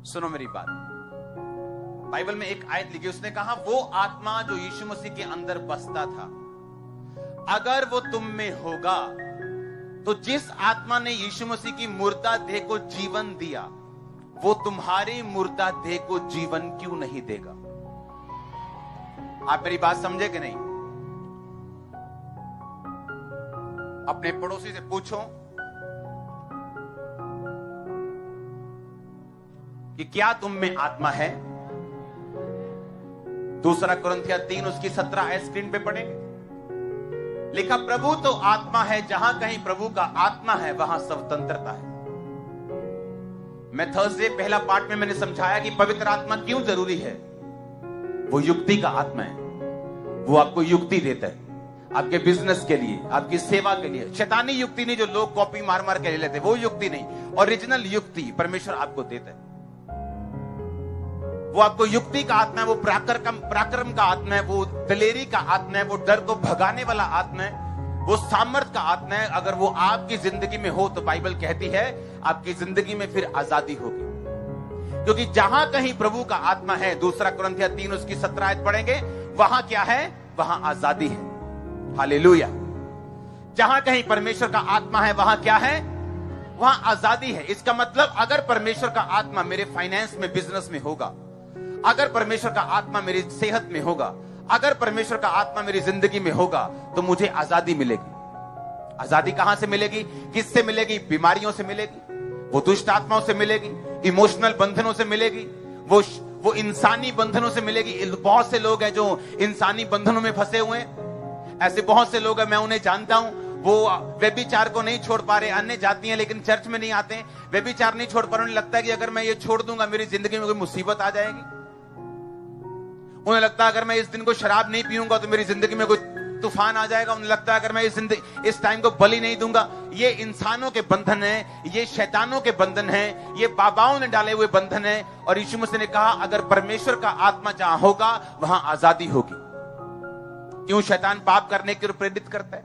सुनो मेरी बात, बाइबल में एक आयत लिखी, उसने कहा वो आत्मा जो यीशु मसीह के अंदर बसता था, अगर वो तुम में होगा तो जिस आत्मा ने यीशु मसीह की मुर्दा देह को जीवन दिया, वो तुम्हारी मुर्दा देह को जीवन क्यों नहीं देगा? आप मेरी बात समझे कि नहीं? अपने पड़ोसी से पूछो कि क्या तुम में आत्मा है। 2 कुरिन्थियों 3 उसकी 17 आयत स्क्रीन पे पढ़ेंगे। लिखा, प्रभु तो आत्मा है, जहां कहीं प्रभु का आत्मा है वहां स्वतंत्रता है। मैं थर्सडे पहला पार्ट में मैंने समझाया कि पवित्र आत्मा क्यों जरूरी है। वो युक्ति का आत्मा है, वो आपको युक्ति देता है आपके बिजनेस के लिए, आपकी सेवा के लिए। शैतानी युक्ति नहीं जो लोग कॉपी मार मार के ले लेते, वो युक्ति नहीं। ओरिजिनल युक्ति परमेश्वर आपको देता है। वो आपको युक्ति का आत्मा है, वो पराक्रम का आत्मा है, वो दिलेरी का आत्मा है, वो डर को भगाने वाला आत्मा है, वो सामर्थ का आत्मा है। अगर वो आपकी जिंदगी में हो तो बाइबल कहती है आपकी जिंदगी में फिर आजादी होगी, क्योंकि जहां कहीं प्रभु का आत्मा है, 2 कुरिन्थियों 3 उसकी 17 आयत पढ़ेंगे, वहां क्या है? वहां आजादी है। हालेलुया। जहां कहीं परमेश्वर का आत्मा है वहां क्या है? वहां आजादी है। इसका मतलब अगर परमेश्वर का आत्मा मेरे फाइनेंस में, बिजनेस में होगा, अगर परमेश्वर का आत्मा मेरी सेहत में होगा, अगर परमेश्वर का आत्मा मेरी जिंदगी में होगा, तो मुझे आजादी मिलेगी। आजादी कहां से मिलेगी? किससे मिलेगी? बीमारियों से मिलेगी, वो दुष्ट आत्माओं से मिलेगी, इमोशनल बंधनों से मिलेगी, वो इंसानी बंधनों से मिलेगी। बहुत से लोग हैं जो इंसानी बंधनों में फंसे हुए हैं। ऐसे बहुत से लोग हैं, मैं उन्हें जानता हूं, वो व्यभिचार को नहीं छोड़ पा रहे। अन्य जाति हैं लेकिन चर्च में नहीं आते हैं, व्यभिचार नहीं छोड़ पा रहे। उन्हें लगता है कि अगर मैं ये छोड़ दूंगा मेरी जिंदगी में कोई मुसीबत आ जाएगी। उन्हें लगता है अगर मैं इस दिन को शराब नहीं पीऊंगा तो मेरी जिंदगी में कोई तूफान आ जाएगा। उन्हें लगता है अगर मैं इस टाइम को बलि नहीं दूंगा। ये इंसानों के बंधन है, ये शैतानों के बंधन है, ये बाबाओं ने डाले हुए बंधन है। और यीशु मसीह ने कहा अगर परमेश्वर का आत्मा जहां होगा वहां आजादी होगी। क्यों शैतान पाप करने के लिए प्रेरित करता है?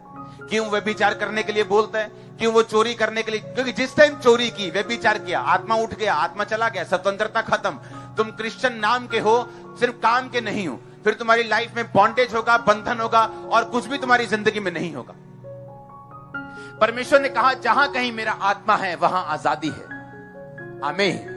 क्यों व्यभिचार करने के लिए बोलता है? क्यों वो चोरी करने के लिए? क्योंकि जिस टाइम चोरी की, व्यभिचार किया, आत्मा उठ गया, आत्मा चला गया, स्वतंत्रता खत्म। तुम क्रिश्चियन नाम के हो, सिर्फ काम के नहीं हो, फिर तुम्हारी लाइफ में बॉन्डेज होगा, बंधन होगा, और कुछ भी तुम्हारी जिंदगी में नहीं होगा। परमेश्वर ने कहा जहां कहीं मेरा आत्मा है वहां आजादी है। आमीन।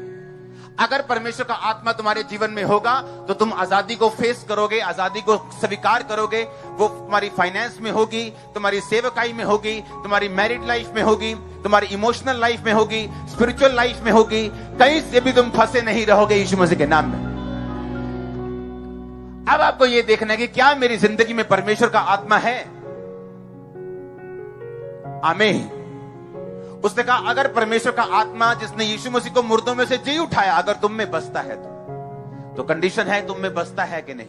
अगर परमेश्वर का आत्मा तुम्हारे जीवन में होगा तो तुम आजादी को फेस करोगे, आजादी को स्वीकार करोगे। वो तुम्हारी फाइनेंस में होगी, तुम्हारी सेवकाई में होगी, तुम्हारी मैरिड लाइफ में होगी, तुम्हारी इमोशनल लाइफ में होगी, स्पिरिचुअल लाइफ में होगी। कहीं से भी तुम फंसे नहीं रहोगे यीशु मसीह के नाम में। अब आपको यह देखना है कि क्या मेरी जिंदगी में परमेश्वर का आत्मा है? आमीन। उसने कहा अगर परमेश्वर का आत्मा जिसने यीशु मसीह को मुर्दों में से जी उठाया अगर तुम में बसता है तो कंडीशन है तुम में बसता है कि नहीं।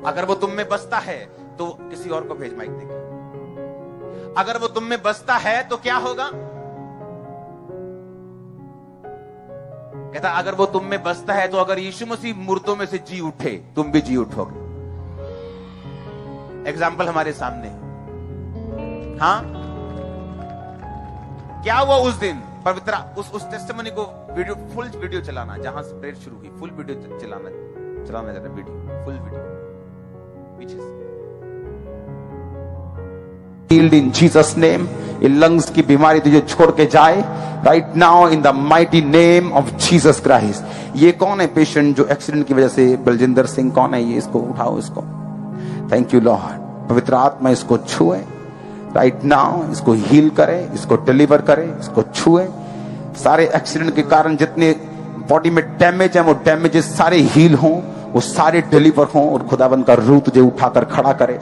अगर वो तुम में बसता है तो किसी और को भेज माइक देके। अगर वो तुम में बसता है तो क्या होगा? कहता अगर वो तुम में बसता है तो अगर यीशु मसीह मुर्दों में से जी उठे तुम भी जी उठोगे। एग्जाम्पल हमारे सामने। हाँ, क्या हुआ उस दिन? पवित्र उस टेस्टिमनी को वीडियो, फुल वीडियो चलाना, जहां से प्रेयर शुरू हुई, फुल वीडियो चलाना जरा वीडियो, फुल वीडियो पीछे से। Healed in Jesus name, ये लंग्स की बीमारी तुझे छोड़ के जाए right now in the mighty name of Jesus Christ. ये कौन है पेशेंट जो एक्सीडेंट की वजह से? बलजिंदर सिंह कौन है ये? इसको उठाओ, इसको। Thank you Lord. पवित्र आत्मा इसको छुए राइट नाउ, इसको हील करे, इसको डिलीवर करे, इसको छुए। सारे एक्सीडेंट के कारण जितने बॉडी में डैमेज है वो डैमेजेस सारे हील हों, वो सारे डिलीवर हों। और खुदावंद का रूह तुझे उठाकर खड़ा करे,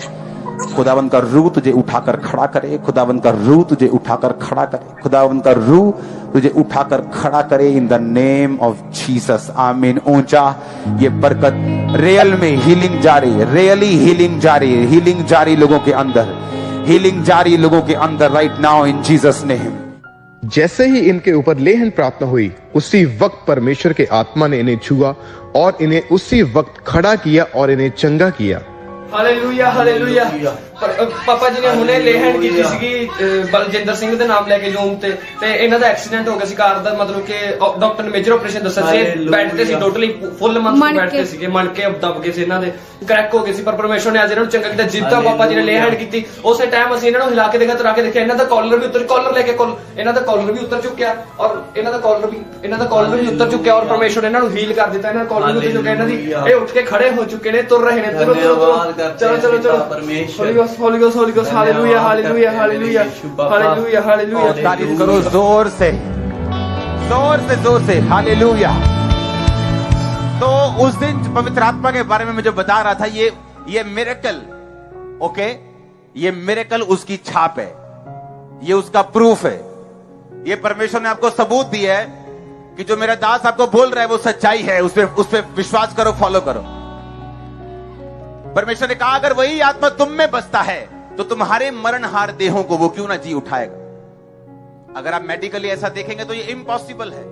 खुदावंद का रूह तुझे उठाकर खड़ा करे, खुदावंद का रूह तुझे उठाकर खड़ा करे, खुदावंद का रूह तुझे उठाकर खड़ा करे in the name of Jesus. आमीन। ऊंचा ये बरकत रियल में हीलिंग जारी, रियली हीलिंग जारी, हीलिंग जारी लोगों के अंदर, हीलिंग जारी लोगों के अंदर right now in Jesus name. जैसे ही इनके ऊपर लेहन प्रार्थना हुई उसी वक्त परमेश्वर के आत्मा ने इन्हें छुआ और इन्हें उसी वक्त खड़ा किया और इन्हें चंगा किया। Hallelujah, hallelujah. ਪਾਪਾ ਜੀ ਨੇ ਹੁਣੇ ਲੇਹਣ ਕੀਤੀ ਸੀਗੀ ਬਲਜਿੰਦਰ ਸਿੰਘ ਦੇ ਨਾਮ ਲੈ ਕੇ ਜੂਮ ਤੇ ਇਹਨਾਂ ਦਾ ਐਕਸੀਡੈਂਟ ਹੋ ਗਿਆ ਸੀ ਕਾਰ ਦਾ, ਮਤਲਬ ਕਿ ਡਾਕਟਰ ਨੇ ਮੇਜਰ ਆਪਰੇਸ਼ਨ ਦੱਸਿਆ ਸੀ, ਬੈੱਡ ਤੇ ਸੀ ਟੋਟਲੀ ਫੁੱਲ ਮੰਥ ਬੈੱਡ ਤੇ ਸੀਗੇ, ਮਣ ਕੇ ਦਬ ਗਏ ਸੀ, ਇਹਨਾਂ ਦੇ ਕ੍ਰੈਕ ਹੋ ਗਏ ਸੀ, ਪਰ ਪਰਮੇਸ਼ਰ ਨੇ ਅੱਜ ਇਹਨਾਂ ਨੂੰ ਚੰਗਾ ਕੀਤਾ। ਜਿੱਦਾਂ ਪਾਪਾ ਜੀ ਨੇ ਲੇਹਣ ਕੀਤੀ ਉਸੇ ਟਾਈਮ ਅਸੀਂ ਇਹਨਾਂ ਨੂੰ ਹਿਲਾ ਕੇ ਤਰਾ ਕੇ ਦੇਖਿਆ, ਇਹਨਾਂ ਦਾ ਕਾਲਰ ਵੀ ਕਾਲਰ ਲੈ ਕੇ ਇਹਨਾਂ ਦਾ ਕਾਲਰ ਵੀ ਉੱਤਰ ਚੁੱਕਿਆ ਔਰ ਇਹਨਾਂ ਦਾ ਕਾਲਰ ਵੀ ਉੱਤਰ ਚੁੱਕਿਆ ਔਰ ਪਰਮੇਸ਼ਰ ਨੇ ਇਹਨਾਂ ਨੂੰ ਹੀਲ ਕਰ ਦਿੱਤਾ, ਇਹਨਾਂ ਦਾ ਕਾਲਰ ਵੀ ਉੱਤਰ ਚੁੱਕਿਆ, ਇਹਨਾਂ ਦੀ ਇਹ ਉੱਠ ਕੇ ਖੜੇ ਹੋ ਚੁੱਕੇ ਨੇ, ਤੁਰ ਰਹੇ ਨੇ। ਚਲੋ Holy Ghost, hallelujah, hallelujah, hallelujah, hallelujah, hallelujah। तारीफ करो जोर से हालेलुया। तो उस दिन पवित्र आत्मा के बारे में मैं जो बता रहा था, ये मिरेकल, ओके, ये मिरेकल उसकी छाप है, ये उसका प्रूफ है, ये परमेश्वर ने आपको सबूत दिया है कि जो मेरा दास आपको बोल रहा है वो सच्चाई है, उस पे विश्वास करो, फॉलो करो। परमेश्वर ने कहा अगर वही आत्मा तुम में बसता है तो तुम्हारे मरणहार देहों को वो क्यों ना जी उठाएगा। अगर आप मेडिकली ऐसा देखेंगे तो ये इम्पॉसिबल है।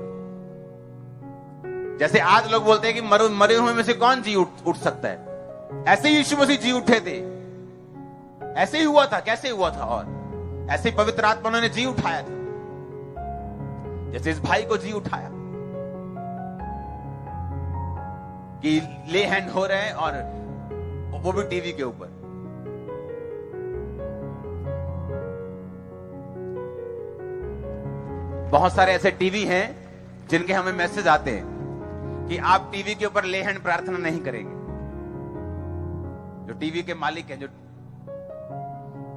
जैसे आज लोग बोलते हैं कि मरे हुए में से कौन जी उठ सकता है, ऐसे ही यीशु मसीह जी उठे थे, ऐसे ही हुआ था। कैसे हुआ था? और ऐसे ही पवित्र आत्मा उन्होंने जी उठाया था, जैसे इस भाई को जी उठाया कि ले हैंड हो रहे हैं और वो भी टीवी के ऊपर। बहुत सारे ऐसे टीवी हैं जिनके हमें मैसेज आते हैं कि आप टीवी के ऊपर ले हैंड प्रार्थना नहीं करेंगे। जो टीवी के मालिक हैं, जो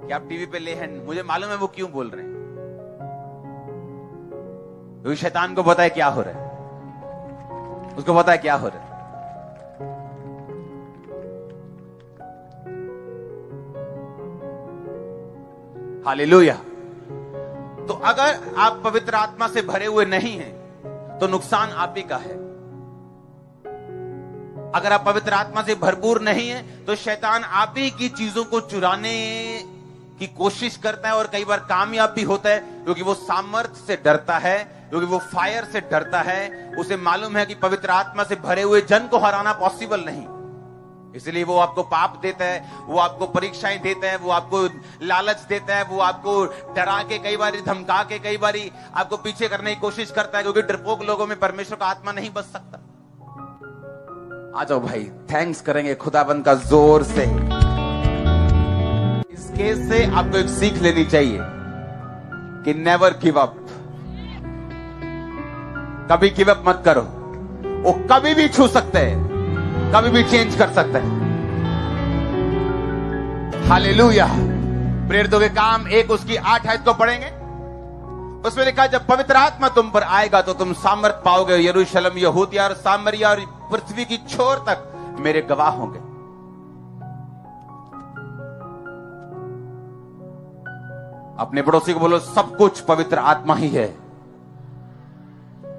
कि आप टीवी पे ले हैंड, मुझे मालूम है वो क्यों बोल रहे हैं, क्योंकि शैतान को पता है क्या हो रहा है, उसको पता है क्या हो रहा है। हालेलुया। तो अगर आप पवित्र आत्मा से भरे हुए नहीं हैं तो नुकसान आप ही का है। अगर आप पवित्र आत्मा से भरपूर नहीं हैं तो शैतान आप ही की चीजों को चुराने की कोशिश करता है और कई बार कामयाब भी होता है, क्योंकि वो सामर्थ्य से डरता है, क्योंकि वो फायर से डरता है। उसे मालूम है कि पवित्र आत्मा से भरे हुए जन को हराना पॉसिबल नहीं, इसलिए वो आपको पाप देता है, वो आपको परीक्षाएं देता है, वो आपको लालच देता है, वो आपको डरा के कई बार धमका के कई बार आपको पीछे करने की कोशिश करता है, क्योंकि डरपोक लोगों में परमेश्वर का आत्मा नहीं बस सकता। आ जाओ भाई, थैंक्स करेंगे खुदाबंद का जोर से। इस केस से आपको एक सीख लेनी चाहिए कि नेवर गिव अप, कभी गिव अप मत करो। वो कभी भी छू सकते हैं, कभी भी चेंज कर सकते हैं। हालेलुया। प्रेरितों के काम 1 उसकी 8 आयत को पढ़ेंगे, उसमें लिखा जब पवित्र आत्मा तुम पर आएगा तो तुम सामर्थ पाओगे, यरूशलेम, यहूदिया और सामरिया और पृथ्वी की छोर तक मेरे गवाह होंगे। अपने पड़ोसी को बोलो सब कुछ पवित्र आत्मा ही है।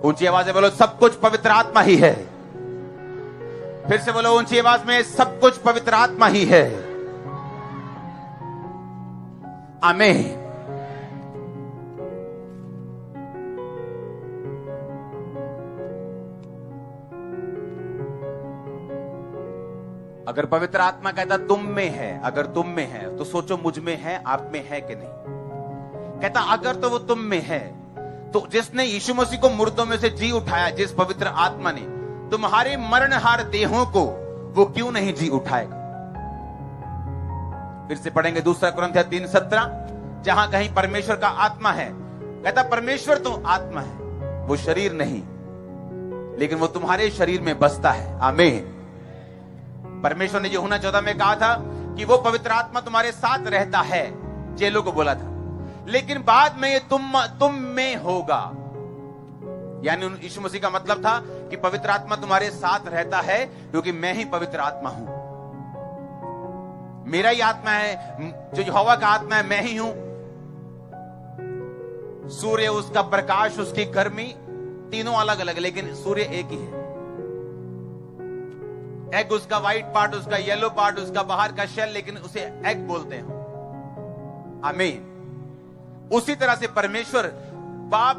ऊंची आवाज में बोलो सब कुछ पवित्र आत्मा ही है। फिर से बोलो ऊंची आवाज में, सब कुछ पवित्र आत्मा ही है। आमीन। अगर पवित्र आत्मा कहता तुम में है, अगर तुम में है तो सोचो मुझ में है, आप में है कि नहीं। कहता अगर तो वो तुम में है तो जिसने यीशु मसीह को मुर्दों में से जी उठाया, जिस पवित्र आत्मा ने तुम्हारे मरणहार देहों को वो क्यों नहीं जी उठाएगा। फिर से पढ़ेंगे 2 कुरिन्थियों 3:17, जहां कहीं परमेश्वर का आत्मा है, कहता परमेश्वर तो आत्मा है, वो शरीर नहीं, लेकिन वो तुम्हारे शरीर में बसता है। आमीन। परमेश्वर ने यूहन्ना 14 में कहा था कि वो पवित्र आत्मा तुम्हारे साथ रहता है, चेलों को बोला था, लेकिन बाद में ये तुम में होगा। यानी यीशु मसीह का मतलब था कि पवित्र आत्मा तुम्हारे साथ रहता है क्योंकि मैं ही पवित्र आत्मा हूं, मेरा ही आत्मा है, जो यहोवा का आत्मा है मैं ही हूं। सूर्य, उसका प्रकाश, उसकी गर्मी, तीनों अलग अलग, लेकिन सूर्य एक ही है। एग उसका व्हाइट पार्ट, उसका येलो पार्ट, उसका बाहर का शेल, लेकिन उसे एग बोलते हैं। आमीन। उसी तरह से परमेश्वर बाप,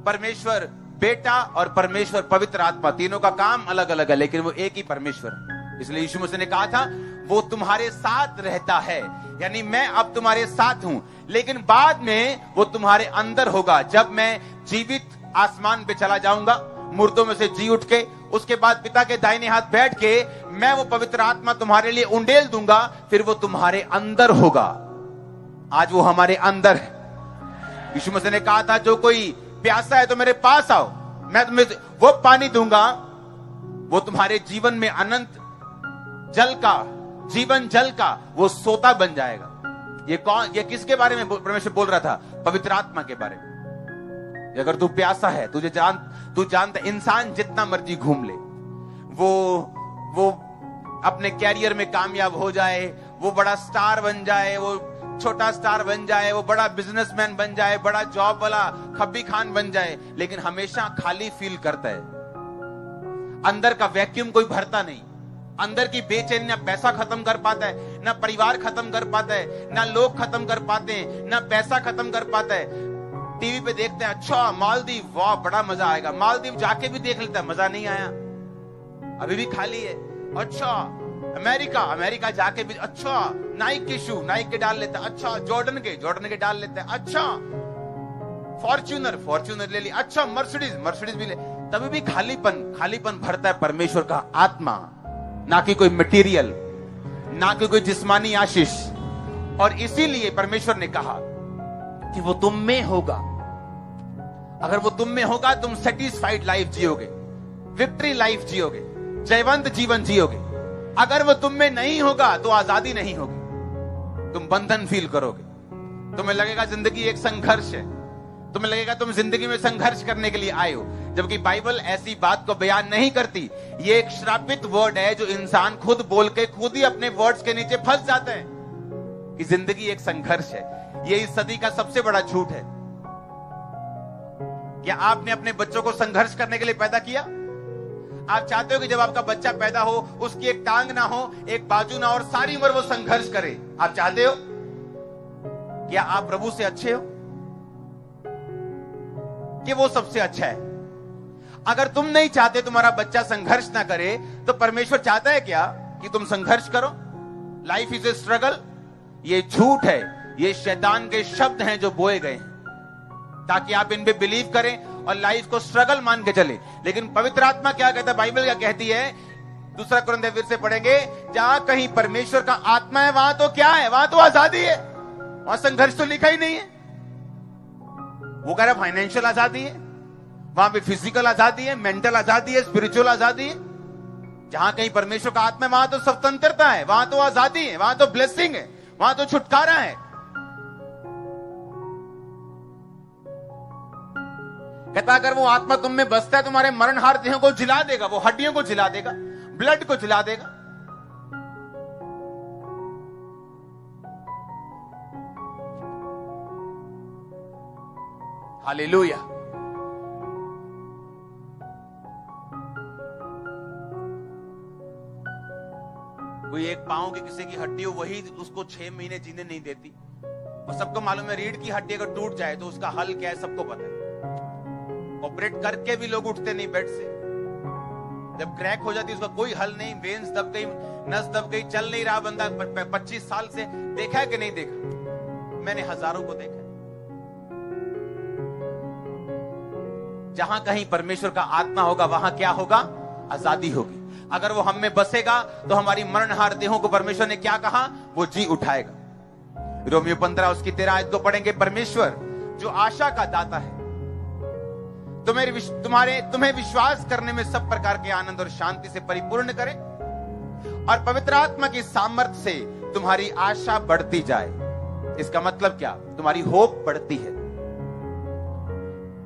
परमेश्वर बेटा और परमेश्वर पवित्र आत्मा, तीनों का काम अलग अलग है, लेकिन वो एक ही परमेश्वर है। इसलिए यीशु मसीह ने कहा था वो तुम्हारे साथ रहता है, यानी मैं अब तुम्हारे साथ हूं, लेकिन बाद में वो तुम्हारे अंदर होगा। जब मैं जीवित आसमान पे चला जाऊंगा, मुर्दों में से जी उठ के, उसके बाद पिता के दाहिने हाथ बैठ के मैं वो पवित्र आत्मा तुम्हारे लिए उंडेल दूंगा, फिर वो तुम्हारे अंदर होगा। आज वो हमारे अंदर है। यीशु मसीह ने कहा था, जो कोई प्यासा है तो मेरे पास आओ, मैं तुम्हें वो पानी दूंगा, वो तुम्हारे जीवन में अनंत जल का, जीवन जल का वो सोता बन जाएगा। ये किसके बारे में परमेश्वर बोल रहा था? पवित्र आत्मा के बारे में। अगर तू प्यासा है, तू जानता, इंसान जितना मर्जी घूम ले, वो अपने कैरियर में कामयाब हो जाए, वो बड़ा स्टार बन जाए, वो छोटा स्टार बन जाए, वो बड़ा बिजनेसमैन बन जाए, बड़ा जॉब वाला खब्बी खान बन जाए, लेकिन हमेशा खाली फील करता है। अंदर का वैक्यूम कोई भरता नहीं। अंदर की बेचैनी ना पैसा खत्म कर पाता है, ना परिवार खत्म कर पाता है, ना लोग खत्म कर पाते हैं, ना पैसा खत्म कर पाता है। टीवी पे देखते हैं, अच्छा मालदीव, वाह बड़ा मजा आएगा, मालदीव जाके भी देख लेता है, मजा नहीं आया, अभी भी खाली है। अच्छा अमेरिका जाके भी, अच्छा नाइक के शू, नाइक के डाल लेता है, अच्छा जॉर्डन के डाल लेता है, अच्छा फॉर्च्यूनर ले लिया, अच्छा मर्सिडीज भी ले, तभी भी खालीपन भरता है परमेश्वर का आत्मा, ना कि कोई मटेरियल, ना कि कोई जिस्मानी आशीष। और इसीलिए परमेश्वर ने कहा कि वो तुम में होगा। अगर वो तुम में होगा, तुम सेटिस्फाइड लाइफ जियोगे, विक्ट्री लाइफ जियोगे, जयवंत जीवन जियोगे। अगर वो तुम में नहीं होगा तो आजादी नहीं होगी, तुम बंधन फील करोगे, तुम्हें लगेगा जिंदगी एक संघर्ष है, तुम्हें लगेगा तुम जिंदगी में संघर्ष करने के लिए आए हो, जबकि बाइबल ऐसी बात को बयान नहीं करती। ये एक श्रापित वर्ड है जो इंसान खुद बोल के खुद ही अपने वर्ड्स के नीचे फंस जाता है कि जिंदगी एक संघर्ष है। ये इस सदी का सबसे बड़ा झूठ है। क्या आपने अपने बच्चों को संघर्ष करने के लिए पैदा किया? आप चाहते हो कि जब आपका बच्चा पैदा हो, उसकी एक टांग ना हो, एक बाजू ना हो, और सारी उम्र वो संघर्ष करे? आप चाहते हो? क्या आप प्रभु से अच्छे हो कि वो सबसे अच्छा है? अगर तुम नहीं चाहते तुम्हारा बच्चा संघर्ष ना करे, तो परमेश्वर चाहता है क्या कि तुम संघर्ष करो? Life is a struggle. ये झूठ है, ये शैतान के शब्द हैं जो बोए गए हैं ताकि आप इन पे बिलीव करें और लाइफ को स्ट्रगल मान के चले। लेकिन पवित्र आत्मा क्या कहता है, बाइबल क्या कहती है? 2 कुरिन्थियों फिर से पढ़ेंगे, जहां कहीं परमेश्वर का आत्मा है वहां तो क्या है? वहां तो आजादी है, वहां संघर्ष तो लिखा ही नहीं है। वो कह रहा है फाइनेंशियल आजादी है, वहां पे फिजिकल आजादी है, मेंटल आजादी है, स्पिरिचुअल आजादी है। जहां कहीं परमेश्वर का आत्मा है वहां तो स्वतंत्रता है, वहां तो आजादी है, वहां तो ब्लेसिंग है, वहां तो छुटकारा है। कहता अगर वो आत्मा तुम में बसता है, तुम्हारे मरणहार देहों को जिला देगा, वो हड्डियों को जिला देगा, ब्लड को जिला देगा। हालेलुया। कोई एक पांव की किसी की हड्डी हो, वही उसको 6 महीने जीने नहीं देती। और सबको मालूम है रीढ़ की हड्डी अगर टूट जाए तो उसका हल क्या है, सबको पता है। ऑपरेट करके भी लोग उठते नहीं बेड से। जब क्रैक हो जाती है उसका कोई हल नहीं, वेन्स दब गई, नस दब गई, चल नहीं रहा बंदा 25 साल से। देखा है कि नहीं देखा? मैंने हजारों को देखा। जहां कहीं परमेश्वर का आत्मा होगा वहां क्या होगा? आजादी होगी। अगर वो हम में बसेगा तो हमारी मरणहार देहों को परमेश्वर ने क्या कहा? वो जी उठाएगा। रोमियो 15 उसकी 13 आयत को पढ़ेंगे। परमेश्वर जो आशा का दाता है, तुम्हें विश्वास करने में सब प्रकार के आनंद और शांति से परिपूर्ण करे और पवित्र आत्मा की सामर्थ्य से तुम्हारी आशा बढ़ती जाए। इसका मतलब क्या? तुम्हारी होप बढ़ती है।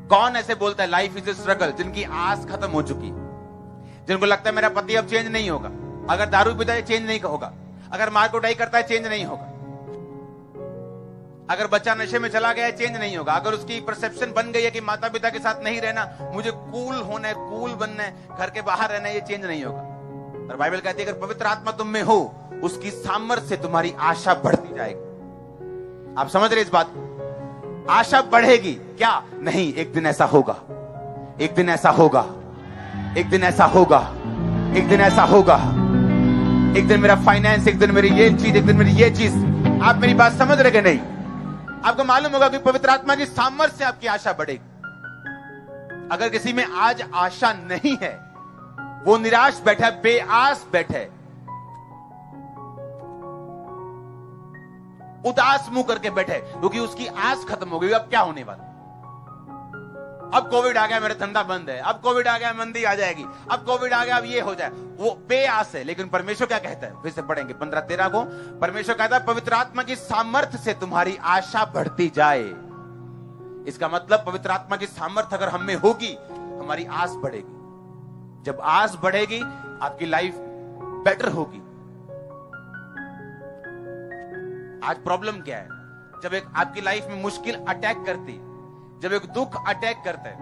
कौन ऐसे बोलता है लाइफ इज ए स्ट्रगल? जिनकी आस खत्म हो चुकी है, जिनको लगता है मेरा पति अब चेंज नहीं होगा, अगर दारू पीता है चेंज नहीं होगा, अगर मार कुटाई करता है चेंज नहीं होगा, अगर बच्चा नशे में चला गया है चेंज नहीं होगा, अगर उसकी परसेप्शन बन गई है कि माता पिता के साथ नहीं रहना, मुझे कूल होना है, कूल बनना है, घर के बाहर रहना है, ये चेंज नहीं होगा। और बाइबल कहती है अगर पवित्र आत्मा तुम में हो, उसकी सामर्थ्य से तुम्हारी आशा बढ़ती जाएगी। आप समझ रहे इस बात को? आशा बढ़ेगी क्या? नहीं, एक दिन ऐसा होगा, एक दिन ऐसा होगा, एक दिन ऐसा होगा, एक दिन ऐसा होगा, एक दिन मेरा फाइनेंस, एक दिन मेरी ये चीज, एक दिन मेरी ये चीज। आप मेरी बात समझ रहे कि नहीं? आपको मालूम होगा कि पवित्र आत्मा की सामर्थ्य से आपकी आशा बढ़ेगी। अगर किसी में आज आशा नहीं है, वो निराश बैठा है, बेआस बैठा है, उदास मुंह करके बैठे, क्योंकि उसकी आस खत्म हो गई। अब क्या होने वाला? अब कोविड आ गया, मेरा धंधा बंद है। अब कोविड आ गया, मंदी आ जाएगी। अब कोविड आ गया, अब ये हो जाए। वो बेआस है। लेकिन परमेश्वर क्या कहता है? फिर से पढ़ेंगे 15-13 को। परमेश्वर कहता है पवित्र आत्मा की सामर्थ्य से तुम्हारी आशा बढ़ती जाए। इसका मतलब पवित्र आत्मा की सामर्थ्य अगर हम में होगी, हमारी आस बढ़ेगी। जब आस बढ़ेगी, आपकी लाइफ बेटर होगी। आज प्रॉब्लम क्या है? जब एक आपकी लाइफ में मुश्किल अटैक करती, जब एक दुख अटैक करता है,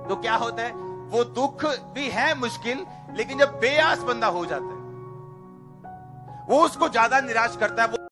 तो क्या होता है? वो दुख भी है मुश्किल, लेकिन जब बेआस बंदा हो जाता है, वो उसको ज्यादा निराश करता है। वो